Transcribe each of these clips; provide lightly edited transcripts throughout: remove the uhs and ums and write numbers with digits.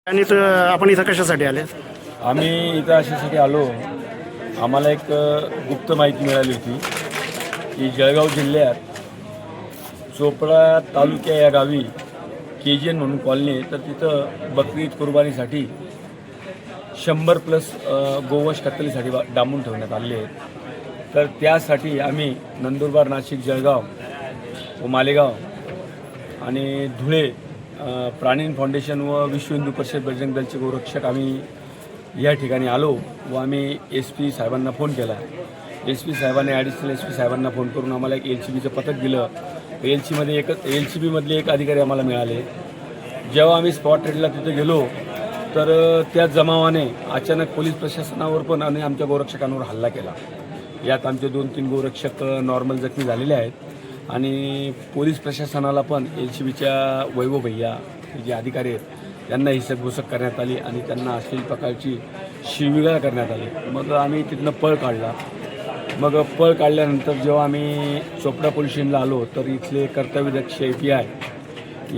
आणि आपण इथं कशासाठी आले? आम्ही इथं अशासाठी आलो. आम्हाला एक गुप्त माहिती मिळाली होती की जळगाव जिल्ह्यात चोपडा तालुक्या या गावी KGN म्हणून कॉलनी आहे. तर तिथं बकरी ईद कुर्बानीसाठी 100+ गोवंश कत्तलीसाठी डांबून ठेवण्यात आले आहेत. तर त्यासाठी आम्ही नंदुरबार, नाशिक, जळगाव व मालेगाव आणि धुळे प्राणीन फाउंडेशन व विश्व हिंदू परिषद बजरंग दलचे गोरक्षक आम्ही या ठिकाणी आलो व आम्ही SP साहेबांना फोन केला. SP साहेबांनी ॲडिशनल SP साहेबांना फोन करून आम्हाला एक LCBचं पथक दिलं. LCBमधले एक अधिकारी आम्हाला मिळाले. जेव्हा आम्ही स्पॉट रेडला तिथे गेलो तर त्या जमावाने अचानक पोलीस प्रशासनावर पण आणि आमच्या गोरक्षकांवर हल्ला केला. यात आमचे 2-3 गोरक्षक नॉर्मल जखमी झालेले आहेत आणि पोलीस प्रशासनाला पण LCBच्या वैभव भैया जे अधिकारी आहेत त्यांना हिसकघुसक करण्यात आली आणि त्यांना अश्लील प्रकारची शिवीगाळ करण्यात आली. मग आम्ही तिथनं पळ काढला. मग पळ काढल्यानंतर जेव्हा आम्ही चोपडा पोलीस स्टेशनला आलो तर इथले कर्तव्यदक्ष API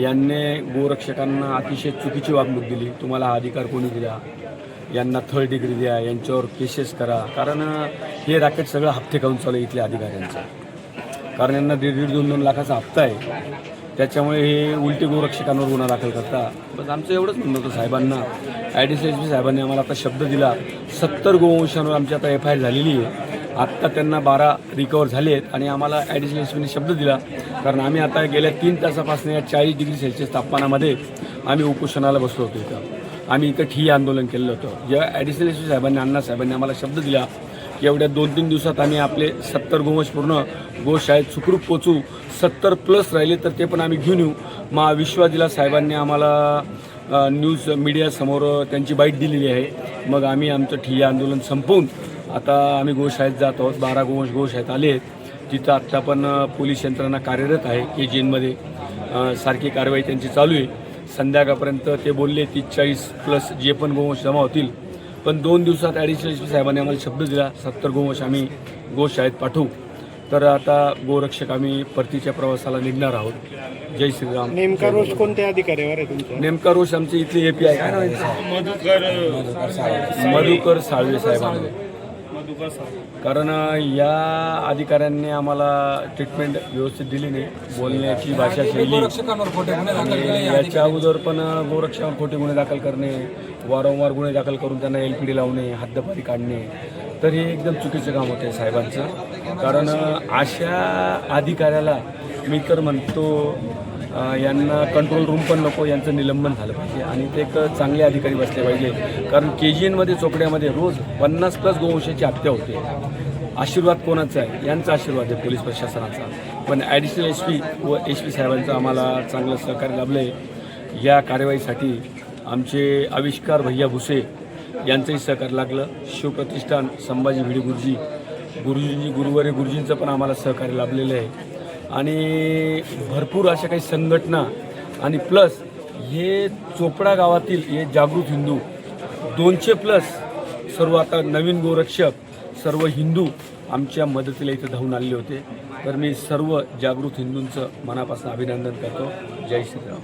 यांनी गोरक्षकांना अतिशय चुकीची वागणूक दिली. तुम्हाला हा अधिकार कोणी दिला, यांना 3rd डिग्री द्या, यांच्यावर केसेस करा. कारण हे रॅकेट सगळं हप्ते खाऊन चालू आहे इथल्या अधिकाऱ्यांचं. कारण यांना 1.5-2 लाखाचा हप्ता आहे. त्याच्यामुळे हे उलटी गोरक्षकांवर गुन्हा दाखल करता. बस आमचं एवढंच म्हणणं होतं साहेबांना. ॲडिशनल SP साहेबांनी आम्हाला आता शब्द दिला. 70 गोवंशांवर आमची आता FIR झालेली आहे. आत्ता त्यांना 12 रिकवर झाले आहेत आणि आम्हाला ॲडिशनल SPने शब्द दिला. कारण आम्ही आता गेल्या 3 तासापासून या 40 डिग्री सेल्सिअस तापमानामध्ये आम्ही उपोषणाला बसलो होतो. आम्ही इथं ठिय्या आंदोलन केलेलं होतं. जेव्हा ॲडिशनल SP साहेबांनी, अण्णासाहेबांनी आम्हाला शब्द दिला की एवढ्या 2-3 दिवसात आम्ही आपले 70 गोवंश पूर्ण गोशाळेत सुखरूप पोचू, 70+ राहिले तर ते पण आम्ही घेऊन येऊ. मग विश्वास दिला साहेबांनी आम्हाला. न्यूज मीडियासमोर त्यांची बाईट दिलेली आहे. मग आम्ही आमचं ठिय्या आंदोलन संपवून आता आम्ही गोशाळेत जात आहोत. 12 गोवंश गोशाळेत आले आहेत. तिथं आत्ता पण पोलीस यंत्रणा कार्यरत आहे. KGNमध्ये सारखी कारवाई त्यांची चालू आहे. संध्याकाळपर्यंत ते बोलले 30-40+ जे पण गोवंश जमा होतील. पण 2 दिवसात ॲडिशनल SP साहेबांनी आम्हाला शब्द दिला 70 गोवंश आम्ही गोशाळेत पाठवू. तर आता गोरक्षक आम्ही परतीच्या प्रवासाला निघणार आहोत. जय श्रीराम. नेमका रोष कोणत्या अधिकाऱ्यावर आहे तुमचा? नेमका रोष आमचे इथले API काय मधुकर साळवे साहेबांना. कारण या अधिकाऱ्यांनी आम्हाला ट्रीटमेंट व्यवस्थित दिली नाही. बोलण्याची भाषा शैली, याच्या अगोदर पण गोरक्षकांवर खोटे गुन्हे दाखल करणे, वारंवार गुन्हे दाखल करून त्यांना LPD लावणे, हद्दपारी काढणे. तर हे एकदम चुकीचं काम होतं साहेबांचं. कारण अशा अधिकाऱ्याला मी तर म्हणतो यांना कंट्रोल रूम पण नको, यांचं निलंबन झालं पाहिजे आणि ते एक चांगले अधिकारी बसले पाहिजे. कारण KGNमध्ये चोपड्यामध्ये रोज 50+ गोवंशाची हत्या होते. आशीर्वाद कोणाचा आहे? यांचा आशीर्वाद आहे, पोलीस प्रशासनाचा. पण ॲडिशनल SP व SP साहेबांचं आम्हाला चांगलं सहकार्य लाभलं आहे. या कारवाईसाठी आमचे आविष्कार भैया भुसे यांचंही सहकार्य लागलं. शिवप्रतिष्ठान संभाजी भिडे गुरुजी गुरुवारी गुरुजींचं पण आम्हाला सहकार्य लाभलेलं आहे. आणि भरपूर अशा काही संघटना आणि प्लस हे चोपडा गावातील हे जागृत हिंदू 200+ सर्व आता नवीन गोरक्षक सर्व हिंदू आमच्या मदतीला इथं धावून आलेले होते. तर मी सर्व जागृत हिंदूंचं मनापासून अभिनंदन करतो. जय श्रीराम.